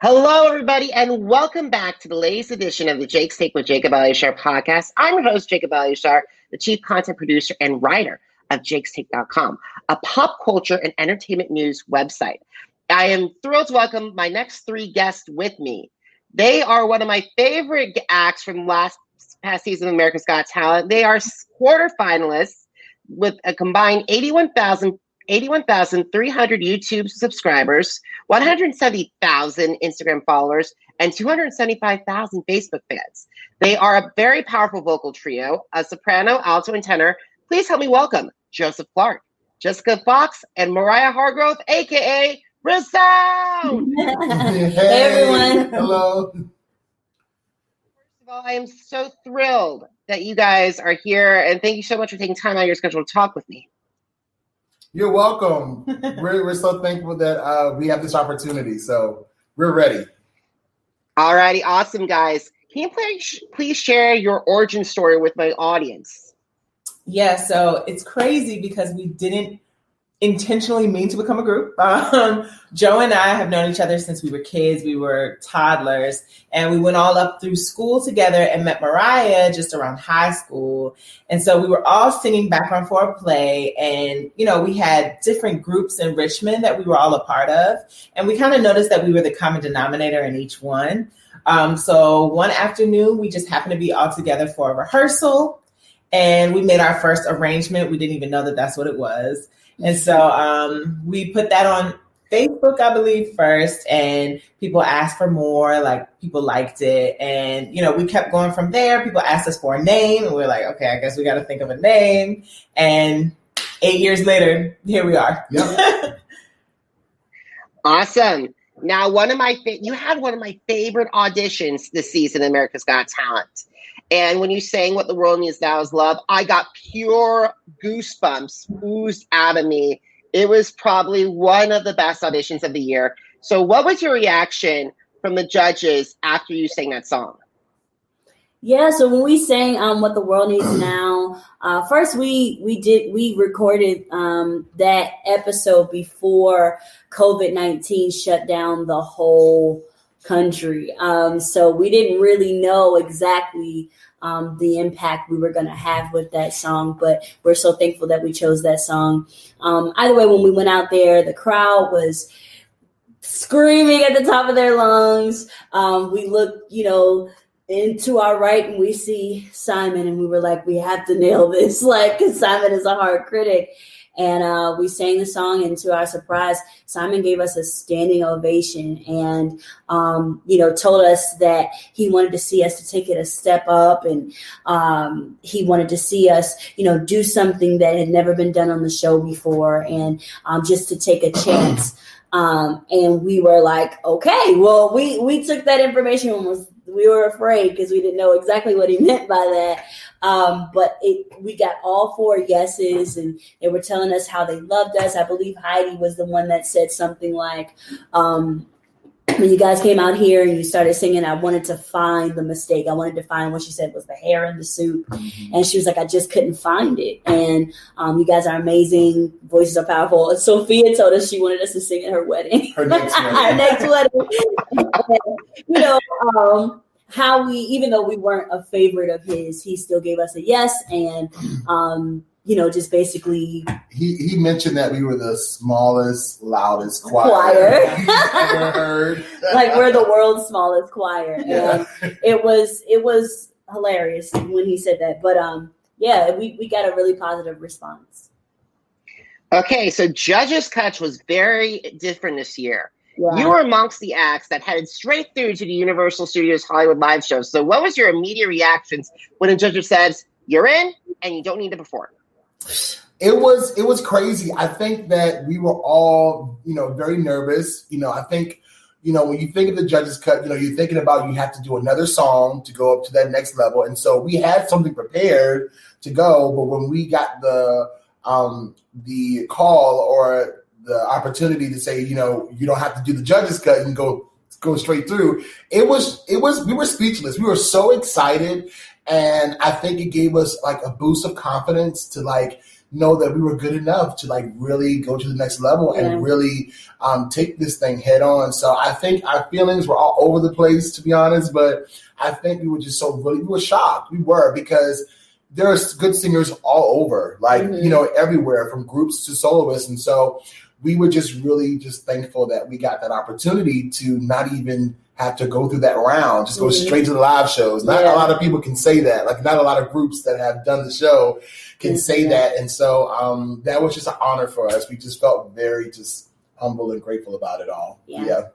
Hello, everybody, and welcome back to the latest edition of the Jake's Take with Jacob Elyachar Podcast. I'm your host, Jacob Elyachar, the chief content producer and writer of jakestake.com, a pop culture and entertainment news website. I am thrilled to welcome my next three guests with me. They are one of my favorite acts from past season of America's Got Talent. They are quarterfinalists with a combined 81,300 YouTube subscribers, 170,000 Instagram followers, and 275,000 Facebook fans. They are a very powerful vocal trio, a soprano, alto, and tenor. Please help me welcome Joseph Clarke, Jessica Fox, and Mariah Hargrove, aka Resound. Hey everyone. Hello. First of all, I am so thrilled that you guys are here, and thank you so much for taking time out of your schedule to talk with me. You're welcome. We're so thankful that we have this opportunity. So we're ready. All righty. Awesome, guys. Can you please share your origin story with my audience? Yeah, so it's crazy because we didn't intentionally mean to become a group. Joe and I have known each other since we were kids. We were toddlers, and we went all up through school together and met Mariah just around high school. And so we were all singing background for a play, and, you know, we had different groups in Richmond that we were all a part of. And we kind of noticed that we were the common denominator in each one. So one afternoon, we just happened to be all together for a rehearsal, and we made our first arrangement. We didn't even know that that's what it was. And so we put that on Facebook, I believe, first, and people asked for more, like people liked it. And, you know, we kept going from there. People asked us for a name, and we were like, okay, I guess we got to think of a name. And 8 years later, here we are. Yep. Awesome. Now, you had one of my favorite auditions this season in America's Got Talent. And when you sang What the World Needs Now is Love, I got pure goosebumps oozed out of me. It was probably one of the best auditions of the year. So what was your reaction from the judges after you sang that song? Yeah, so when we sang What the World Needs Now, first we recorded that episode before COVID-19 shut down the whole country. So we didn't really know exactly the impact we were going to have with that song, but we're so thankful that we chose that song. Either way, when we went out there, the crowd was screaming at the top of their lungs. We looked, into our right, and we see Simon, and we were like, we have to nail this, because Simon is a hard critic. And we sang the song, and to our surprise, Simon gave us a standing ovation and, told us that he wanted to see us to take it a step up. And he wanted to see us, do something that had never been done on the show before, and just to take a chance. And we were like, okay, well, we took that information and we were afraid because we didn't know exactly what he meant by that. But we got all four yeses, and they were telling us how they loved us. I believe Heidi was the one that said something like, when you guys came out here and you started singing, I wanted to find the mistake. I wanted to find what she said was the hair in the soup. Mm-hmm. And she was like, I just couldn't find it. And you guys are amazing. Voices are powerful. And Sofia told us she wanted us to sing at her wedding. Her next wedding. Our next wedding. Howie, even though we weren't a favorite of his, he still gave us a yes. And, just basically. He mentioned that we were the smallest, loudest choir he's ever heard. Like we're the world's smallest choir. Yeah. And it was hilarious when he said that. But we got a really positive response. Okay, so Judges Cut was very different this year. Yeah. You were amongst the acts that headed straight through to the Universal Studios Hollywood live show. So what was your immediate reactions when a judge says, you're in and you don't need to perform? It was crazy. I think that we were all, very nervous. I think, when you think of the Judges Cut, you're thinking about you have to do another song to go up to that next level. And so we had something prepared to go. But when we got the call or the opportunity to say, you don't have to do the Judges Cut and go straight through. We were speechless. We were so excited. And I think it gave us like a boost of confidence to know that we were good enough to like really go to the next level and really take this thing head on. So I think our feelings were all over the place, to be honest, but I think we were just we were shocked. We were, because there's good singers all over, like, everywhere, from groups to soloists. And so we were just really just thankful that we got that opportunity to not even have to go through that round, just go straight to the live shows. Not a lot of people can say that. Like, not a lot of groups that have done the show can say that. And so that was just an honor for us. We just felt very just humble and grateful about it all. Yeah.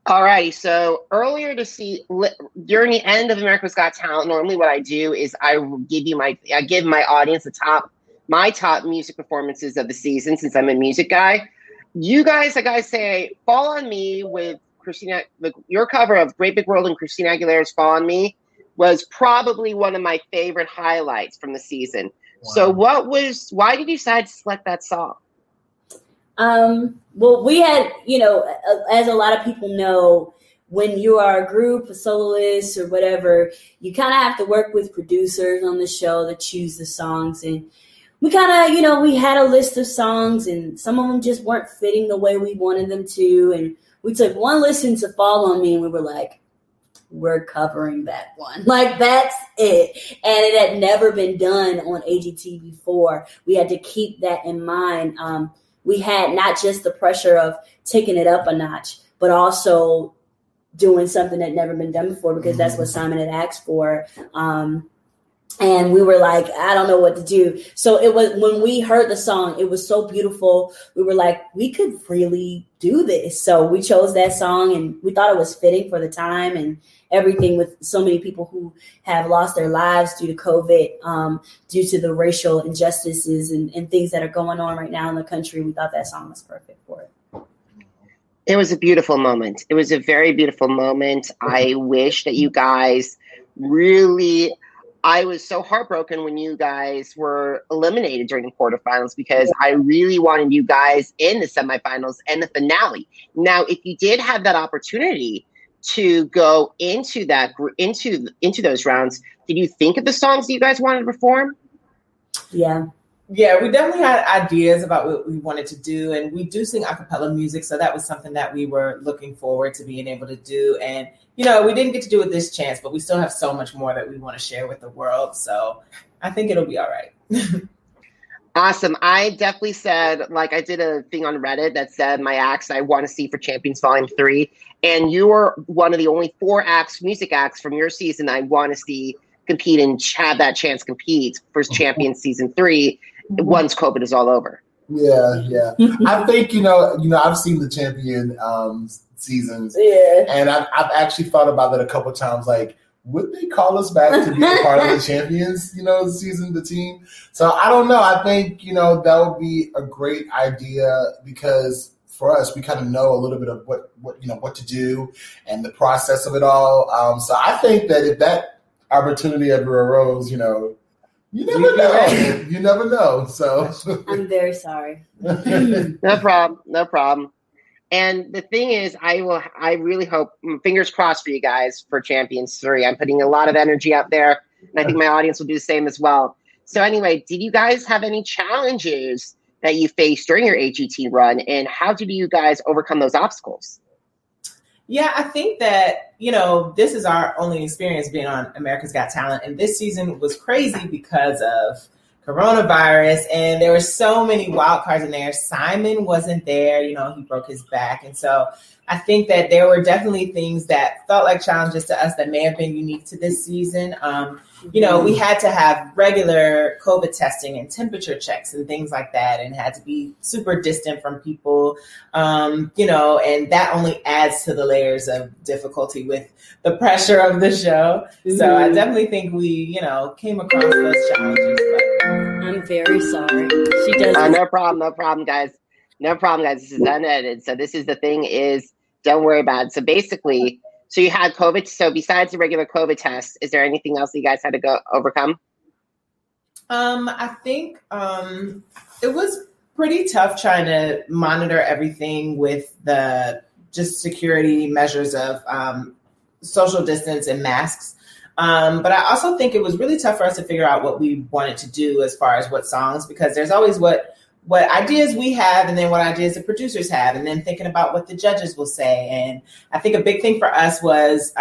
All righty. So earlier during the end of America's Got Talent, normally what I do is I give my audience my top music performances of the season, since I'm a music guy. You guys, like I say, Fall on Me with Christina, your cover of Great Big World and Christina Aguilera's Fall on Me was probably one of my favorite highlights from the season. Wow. So why did you decide to select that song? Well, we had, as a lot of people know, when you are a group, a soloist or whatever, you kind of have to work with producers on the show that choose the songs. And we kind of, we had a list of songs, and some of them just weren't fitting the way we wanted them to. And we took one listen to Fall on Me, and we were like, we're covering that one. Like, that's it. And it had never been done on AGT before. We had to keep that in mind. We had not just the pressure of taking it up a notch, but also doing something that had never been done before, because that's what Simon had asked for. And we were like, I don't know what to do. So it was, when we heard the song, it was so beautiful. We were like, we could really do this. So we chose that song, and we thought it was fitting for the time and everything, with so many people who have lost their lives due to COVID, due to the racial injustices and things that are going on right now in the country. We thought that song was perfect for it. It was a beautiful moment. It was a very beautiful moment. I wish that you guys really... I was so heartbroken when you guys were eliminated during the quarterfinals, because I really wanted you guys in the semifinals and the finale. Now, if you did have that opportunity to go into those rounds, did you think of the songs that you guys wanted to perform? Yeah, we definitely had ideas about what we wanted to do, and we do sing a cappella music, so that was something that we were looking forward to being able to do. And we didn't get to do it this chance, but we still have so much more that we want to share with the world. So I think it'll be all right. Awesome. I definitely said, like, I did a thing on Reddit that said my acts I want to see for Champions Volume 3. And you were one of the only 4 music acts from your season I want to see compete and have that chance compete for Champions Season 3 once COVID is all over. Yeah. I think, I've seen the Champion seasons. Yeah. And I've actually thought about that a couple of times, like, would they call us back to be a part of the Champions, season, the team? So I don't know. I think, that would be a great idea, because for us, we kind of know a little bit of what to do and the process of it all. So I think that if that opportunity ever arose, you never know. You never know. So I'm very sorry. No problem. And the thing is, I really hope, fingers crossed for you guys for Champions 3. I'm putting a lot of energy out there, and I think my audience will do the same as well. So anyway, did you guys have any challenges that you faced during your AGT run, and how did you guys overcome those obstacles? Yeah, I think that, this is our only experience being on America's Got Talent. And this season was crazy because of coronavirus. And there were so many wild cards in there. Simon wasn't there. He broke his back. And so I think that there were definitely things that felt like challenges to us that may have been unique to this season. We had to have regular COVID testing and temperature checks and things like that, and had to be super distant from people, and that only adds to the layers of difficulty with the pressure of the show. Mm-hmm. So I definitely think we, came across those challenges. But I'm very sorry. She does. No problem, guys. This is unedited. So this is the thing is, don't worry about it. So basically, you had COVID. So besides the regular COVID test, is there anything else that you guys had to overcome? I think it was pretty tough trying to monitor everything with the just security measures of social distance and masks. But I also think it was really tough for us to figure out what we wanted to do as far as what songs, because there's always what ideas we have and then what ideas the producers have, and then thinking about what the judges will say. And I think a big thing for us was,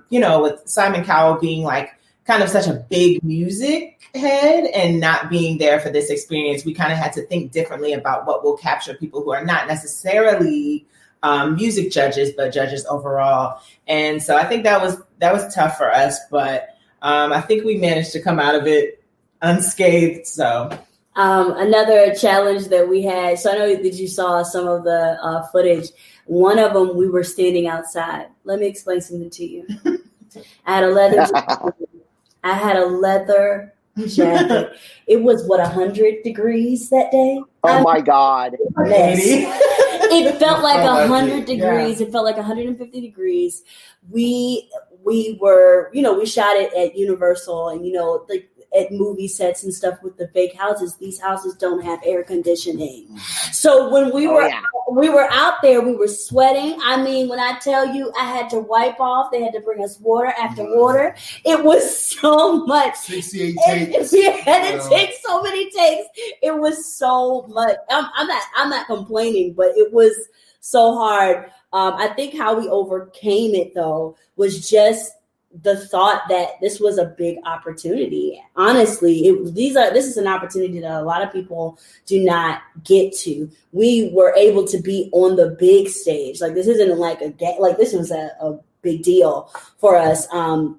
with Simon Cowell being like kind of such a big music head and not being there for this experience, we kind of had to think differently about what will capture people who are not necessarily music judges, but judges overall. And so I think that was tough for us, but I think we managed to come out of it unscathed. So another challenge that we had, so I know that you saw some of the footage. One of them, we were standing outside. Let me explain something to you. I had a leather jacket. It was 100 degrees that day. My God. It felt like 100 degrees. Yeah. It felt like 150 degrees. We were, we shot it at Universal, and like at movie sets and stuff with the fake houses. These houses don't have air conditioning. So when we were out there, we were sweating. I mean, when I tell you, I had to wipe off. They had to bring us water after water. It was so much. 68 takes. We had to take so many takes. It was so much. I'm not complaining, but it was so hard. I think how we overcame it though was just the thought that this was a big opportunity. Honestly, this is an opportunity that a lot of people do not get to. We were able to be on the big stage. Like, this isn't like this was a big deal for us.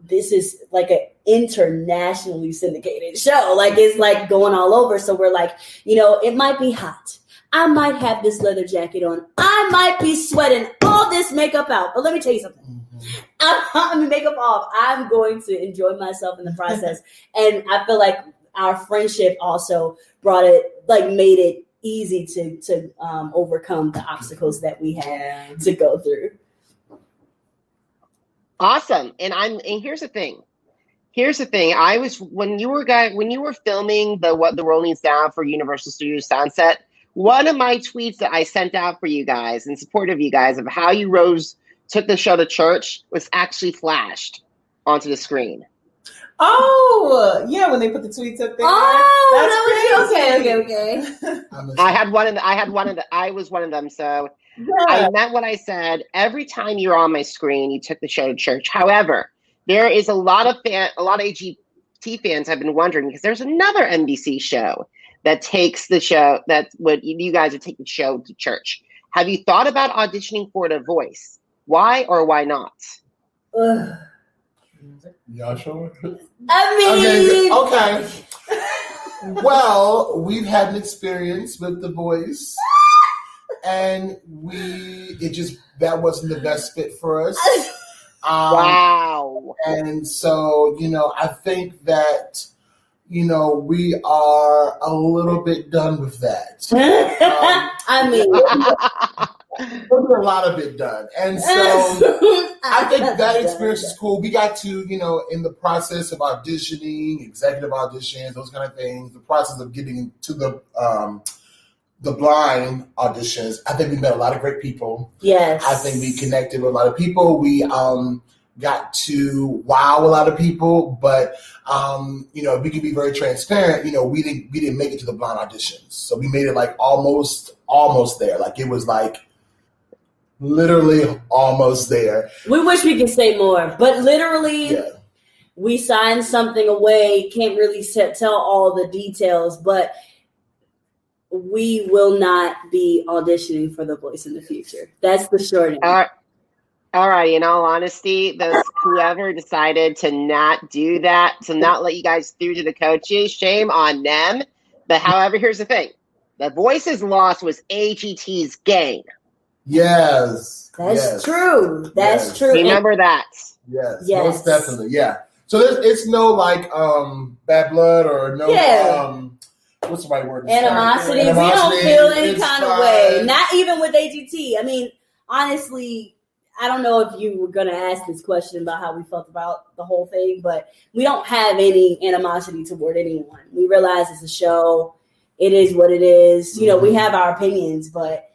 This is like an internationally syndicated show. Like, it's like going all over. So we're like, it might be hot. I might have this leather jacket on. I might be sweating all this makeup out. But let me tell you something. I'm makeup off. I'm going to enjoy myself in the process. And I feel like our friendship also made it easy to overcome the obstacles that we had to go through. Awesome. And here's the thing. When you were filming the What the World Needs Now for Universal Studios Sunset, one of my tweets that I sent out for you guys in support of you guys of how you took the show to church was actually flashed onto the screen. Oh, yeah, when they put the tweets up there. Oh, that was okay. I was one of them. So yeah. I meant what I said. Every time you're on my screen, you took the show to church. However, there is a lot of AGT fans have been wondering, because there's another NBC show that takes the show, that's what you guys are taking the show to church. Have you thought about auditioning for The Voice? Why or why not? Y'all sure? I mean, okay. Well, we've had an experience with The Voice, and that wasn't the best fit for us. Wow. And so, I think that, we are a little bit done with that. We're a lot of it done. And so I think that experience is cool. We got to, in the process of auditioning, executive auditions, those kind of things, the process of getting to the blind auditions, I think we met a lot of great people. Yes. I think we connected with a lot of people. We got to wow a lot of people, but we can be very transparent. We didn't make it to the blind auditions, so we made it like almost there. Like, it was like literally almost there. We wish we could say more, but literally, we signed something away. Can't really tell all the details, but we will not be auditioning for The Voice in the future. That's the short answer. All right. In all honesty, whoever decided to not do that, to not let you guys through to the coaches, shame on them. But however, here's the thing: The Voice's loss was AGT's gain. Yes, that's true. That's true. Remember that. Yes, most definitely. Yeah. So it's no bad blood or no what's the right word? Animosity. We don't feel any kind of way. Not even with AGT. I mean, honestly, I don't know if you were going to ask this question about how we felt about the whole thing, but we don't have any animosity toward anyone. We realize it's a show. It is what it is. We have our opinions, but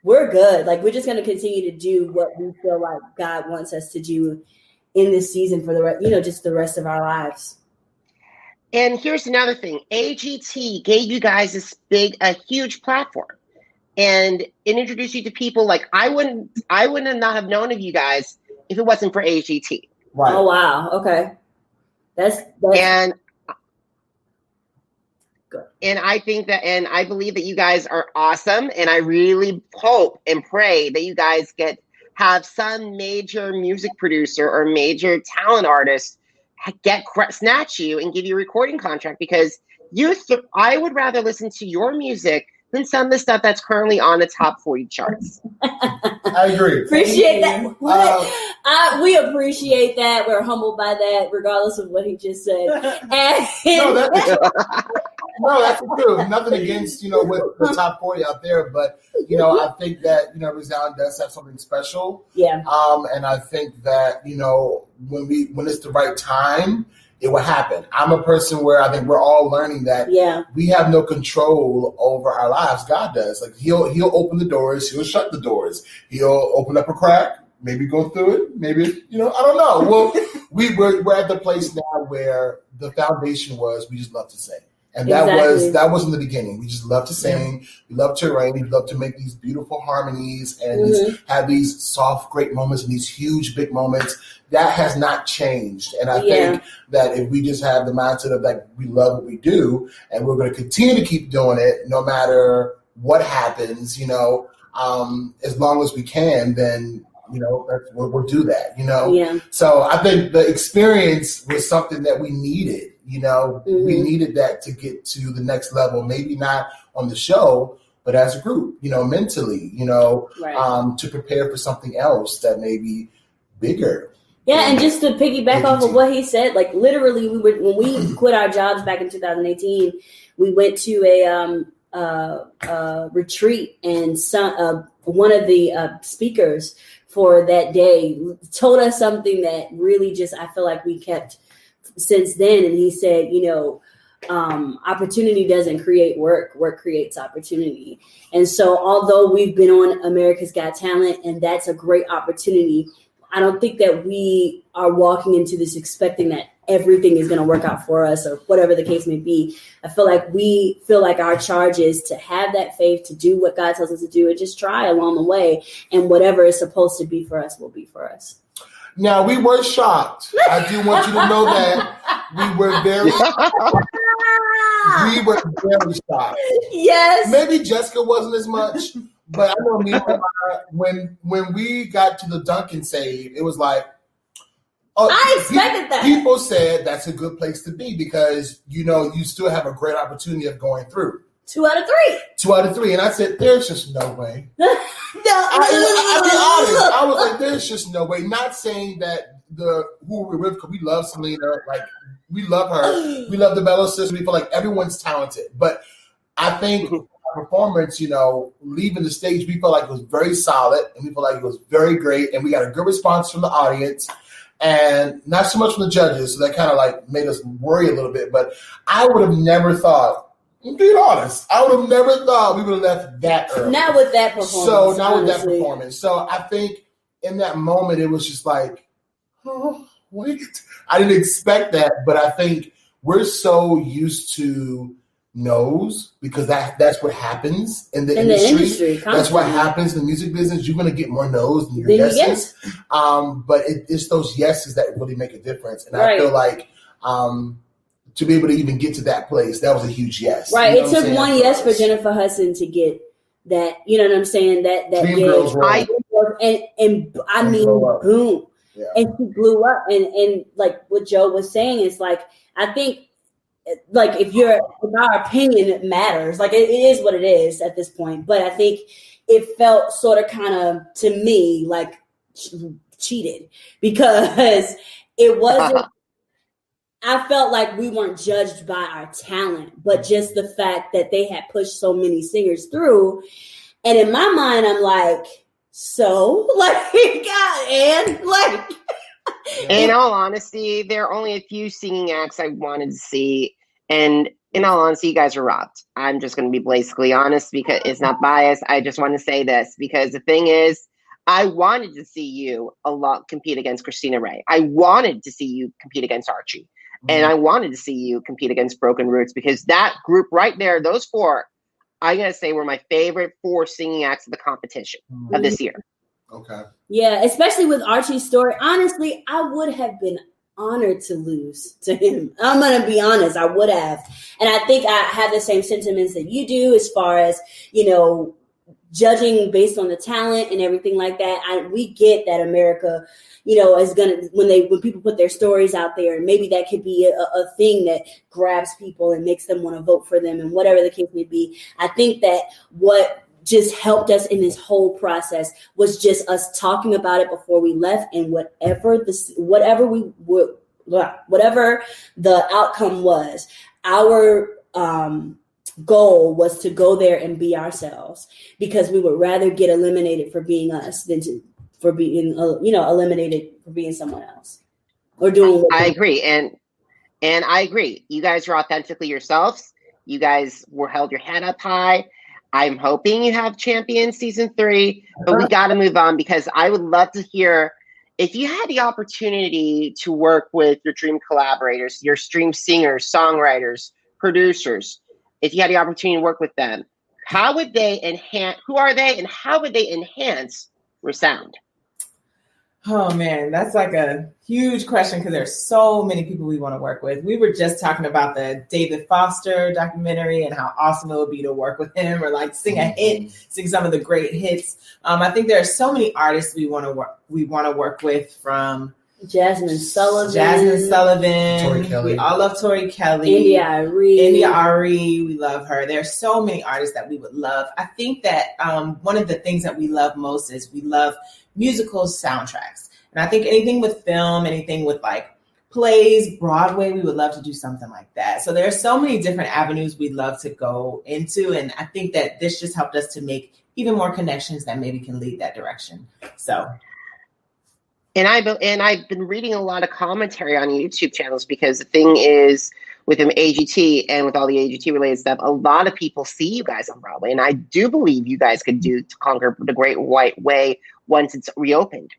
we're good. Like, we're just going to continue to do what we feel like God wants us to do. in this season for just the rest of our lives. And here's another thing. AGT gave you guys a huge platform and it introduced you to people like I wouldn't not have known of you guys if it wasn't for AGT. Right. Oh, wow. Okay. That's and I think that, and I believe that you guys are awesome. And I really hope and pray that you guys have some major music producer or major talent artist snatch you and give you a recording contract, because I would rather listen to your music than some of the stuff that's currently on the top 40 charts. I agree. Appreciate that. We appreciate that. We're humbled by that, regardless of what he just said. No, that's the truth. Nothing against, with the top 40 out there, but, I think that, Resound does have something special. Yeah. And I think that, when it's the right time, it will happen. I'm a person where I think we're all learning that we have no control over our lives. God does. Like he'll open the doors, he'll shut the doors, he'll open up a crack, maybe go through it, maybe I don't know. Well, we're at the place now where the foundation was we just love to sing. And that was in the beginning. We just love to sing. We love to arrange. We love to make these beautiful harmonies and have these soft, great moments and these huge, big moments. That has not changed. And I think that if we just have the mindset of like, we love what we do and we're going to continue to keep doing it no matter what happens, as long as we can, then, we'll do that, Yeah. So I think the experience was something that we needed. We needed that to get to the next level, maybe not on the show, but as a group, mentally, to prepare for something else that may be bigger. Yeah, and just to piggyback off of what he said, like literally when we quit our jobs back in 2018, we went to a retreat, and one of the speakers for that day told us something that really just, I feel like we kept since then. And he said, opportunity doesn't create work creates opportunity. And so although we've been on America's Got Talent, and that's a great opportunity, I don't think that we are walking into this expecting that everything is going to work out for us or whatever the case may be. I feel like our charge is to have that faith, to do what God tells us to do, and just try along the way. And whatever is supposed to be for us will be for us. Now, we were shocked. I do want you to know that we were very shocked. Yes. Maybe Jessica wasn't as much, but I know me and her, when we got to the Duncan save, it was like, I expected that. People said that's a good place to be because, you still have a great opportunity of going through. 2 out of 3. 2 out of 3. And I said, there's just no way. I'll be honest. I was like, there's just no way. Not saying that who we're with, because we love Selena. Like, we love her. We love the Bello sisters. We feel like everyone's talented. But I think our performance, leaving the stage, we felt like it was very solid. And we felt like it was very great. And we got a good response from the audience. And not so much from the judges. So that kind of like made us worry a little bit. But I would have never thought, being honest, I would have never thought we would have left that early. Not with that performance. So I think in that moment, it was just like, wait. I didn't expect that, but I think we're so used to no's because that's what happens in the industry. That's what happens in the music business. You're going to get more no's than your yeses. But it's those yeses that really make a difference. And I feel like to be able to even get to that place, that was a huge yes. Right. It took one yes for Jennifer Hudson to get that, you know what I'm saying? That and I mean, boom. Yeah. And she blew up. And like what Joe was saying is like, I think like if our opinion matters, like it is what it is at this point. But I think it felt sort of kind of to me like cheated because it wasn't. I felt like we weren't judged by our talent, but just the fact that they had pushed so many singers through. And in my mind, I'm like, so like, God, and like. In all honesty, there are only a few singing acts I wanted to see. And in all honesty, you guys are robbed. I'm just going to be basically honest because it's not biased. I just want to say this because the thing is, I wanted to see you compete against Christina Ray. I wanted to see you compete against Archie. And I wanted to see you compete against Broken Roots, because that group right there, those four, I'm going to say were my favorite 4 singing acts of the competition of this year. Okay. Yeah, especially with Archie's story. Honestly, I would have been honored to lose to him. I'm going to be honest. I would have. And I think I have the same sentiments that you do as far as, judging based on the talent and everything like that. We get that America, is gonna when people put their stories out there, and maybe that could be a thing that grabs people and makes them want to vote for them, and whatever the case may be. I think that what just helped us in this whole process was just us talking about it before we left, and whatever the outcome was, our goal was to go there and be ourselves, because we would rather get eliminated for being us than for being eliminated for being someone else or doing. I agree, and I agree. You guys are authentically yourselves. You guys held your head up high. I'm hoping you have Champion season 3, but we got to move on, because I would love to hear if you had the opportunity to work with your dream collaborators, your stream singers, songwriters, producers. If you had the opportunity to work with them, how would they enhance? Who are they, and how would they enhance Resound? Oh man, that's like a huge question, because there's so many people we want to work with. We were just talking about the David Foster documentary and how awesome it would be to work with him, or like sing some of the great hits. I think there are so many artists we want to work with, from Jasmine Sullivan, Tori Kelly. We all love Tori Kelly. India Ari, we love her. There's so many artists that we would love. I think that one of the things that we love most is we love musical soundtracks. And I think anything with film, anything with like plays, Broadway, we would love to do something like that. So there are so many different avenues we'd love to go into. And I think that this just helped us to make even more connections that maybe can lead that direction. So. And I've been reading a lot of commentary on YouTube channels, because the thing is, with AGT and with all the AGT related stuff, a lot of people see you guys on Broadway, and I do believe you guys could do To Conquer the Great White Way once it's reopened.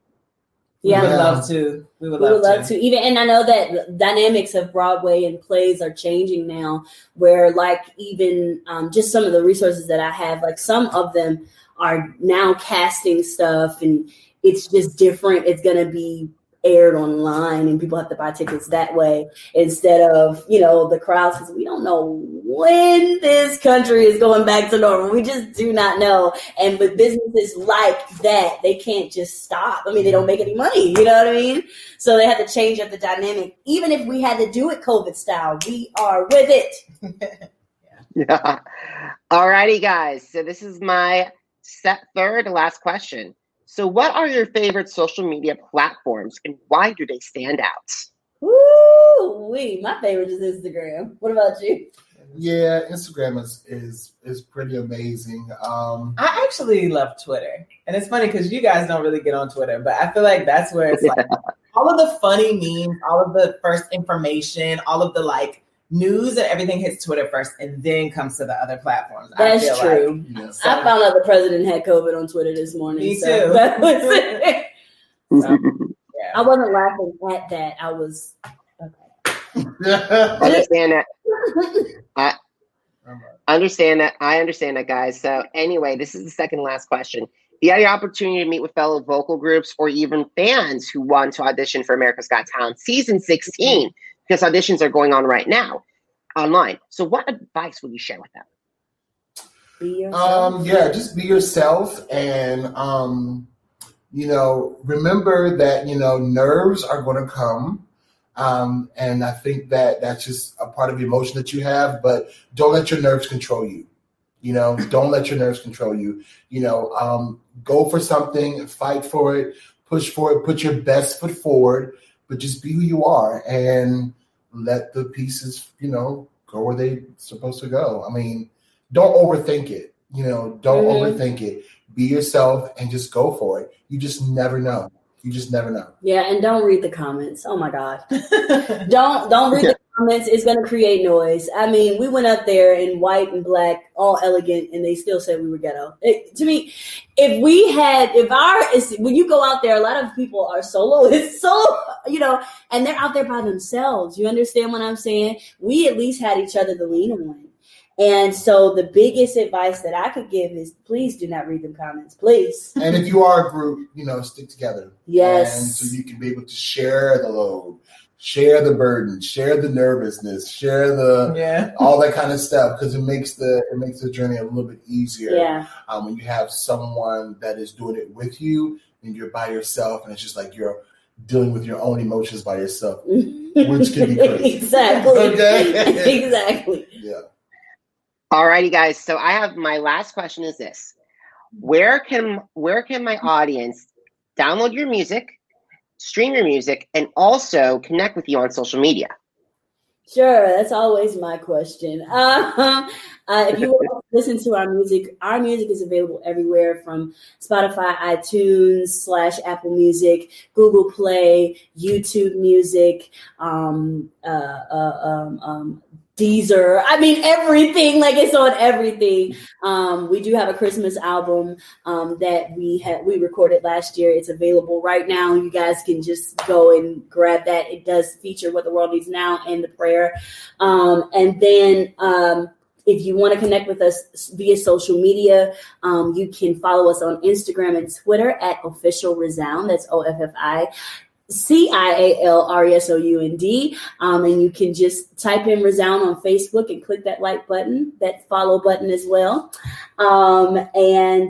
Yeah, we would love to. We would love to. Even, and I know that dynamics of Broadway and plays are changing now, where like even just some of the resources that I have, like some of them are now casting stuff, and it's just different. It's going to be aired online, and people have to buy tickets that way instead of, the crowds, because we don't know when this country is going back to normal. We just do not know. And with businesses like that, they can't just stop. I mean, they don't make any money, you know what I mean? So they have to change up the dynamic. Even if we had to do it COVID style, we are with it. Yeah. All righty, guys. So this is my third to last question. So what are your favorite social media platforms, and why do they stand out? Woo-wee. My favorite is Instagram. What about you? Yeah, Instagram is pretty amazing. I actually love Twitter. And it's funny because you guys don't really get on Twitter, but I feel like that's where it's like all of the funny memes, all of the first information, all of the like news and everything hits Twitter first and then comes to the other platforms. That's true. Yeah. So, I found out the president had COVID on Twitter this morning. Me too. That was it. Yeah. I wasn't laughing at that. I was okay. I understand that, guys. So anyway, this is the second last question. If you had the opportunity to meet with fellow vocal groups or even fans who want to audition for America's Got Talent season 16, because auditions are going on right now online. So what advice would you share with them? Be yourself. Just be yourself, and remember that nerves are going to come, and I think that that's just a part of the emotion that you have. But don't let your nerves control you. Don't let your nerves control you. Go for something, fight for it, push for it, put your best foot forward. But just be who you are and let the pieces, go where they're supposed to go. I mean, don't overthink it. Don't overthink it. Be yourself and just go for it. You just never know. You just never know. Yeah, and don't read the comments. Oh my God. Don't read the comments. It's going to create noise. I mean, we went up there in white and black, all elegant, and they still said we were ghetto. To me, when you go out there, a lot of people are soloists, and they're out there by themselves. You understand what I'm saying? We at least had each other to lean on. And so the biggest advice that I could give is please do not read the comments, please. And if you are a group, stick together. Yes. And so you can be able to share the load, share the burden, share the nervousness, share all that kind of stuff, because it makes the journey a little bit easier. Yeah. When you have someone that is doing it with you and you're by yourself, and it's just like you're dealing with your own emotions by yourself, which can be crazy. Exactly. Okay. Exactly. Yeah. All righty, guys. So I have my last question is this. Where can my audience download your music, stream your music, and also connect with you on social media? Sure. That's always my question. If you want to listen to our music is available everywhere from Spotify, iTunes / Apple Music, Google Play, YouTube Music, Deezer. I mean, everything, like it's on everything. We do have a Christmas album that we recorded last year. It's available right now. You guys can just go and grab that. It does feature What the World Needs Now and the prayer. And then if you want to connect with us via social media, you can follow us on Instagram and Twitter at Official Resound. That's OFFI. CIALRESOUND, and you can just type in Resound on Facebook and click that like button, that follow button as well. I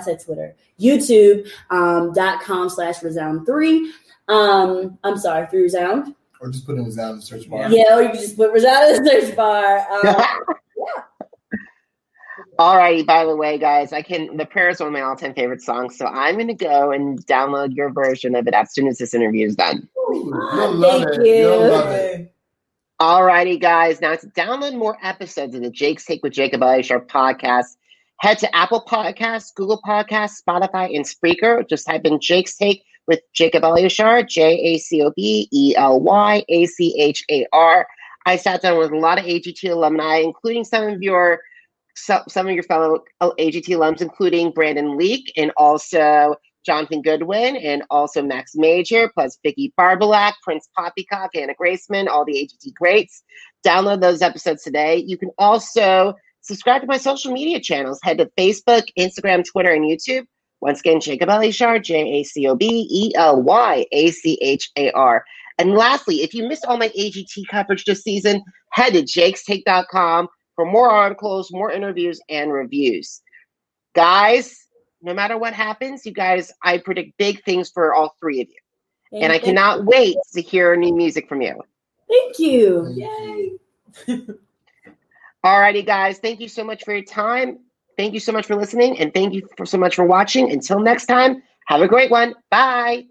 said Twitter, YouTube.com/Resound3. I'm sorry, through Resound. Or just put in Resound in the search bar. Yeah, or you can just put Resound in the search bar. All righty. By the way, guys, the prayer is one of my all-time favorite songs, so I'm going to go and download your version of it as soon as this interview is done. You'll love it. All righty, guys. Now, to download more episodes of the Jake's Take with Jacob Elyachar podcast, head to Apple Podcasts, Google Podcasts, Spotify, and Spreaker. Just type in Jake's Take with Jacob Elyachar, JACOBELYACHAR. I sat down with a lot of AGT alumni, including some of your fellow AGT alums, including Brandon Leak and also Jonathan Goodwin and also Max Major, plus Vicky Barbalack, Prince Poppycock, Anna Graceman, all the AGT greats. Download those episodes today. You can also subscribe to my social media channels. Head to Facebook, Instagram, Twitter, and YouTube. Once again, Jacob Elyachar, JACOBELYACHAR. And lastly, if you missed all my AGT coverage this season, head to jakestake.com for more articles, more interviews, and reviews. Guys, no matter what happens, you guys, I predict big things for all three of you. And I cannot wait to hear new music from you. Thank you. Yay. All righty, guys. Thank you so much for your time. Thank you so much for listening. And thank you so much for watching. Until next time, have a great one. Bye.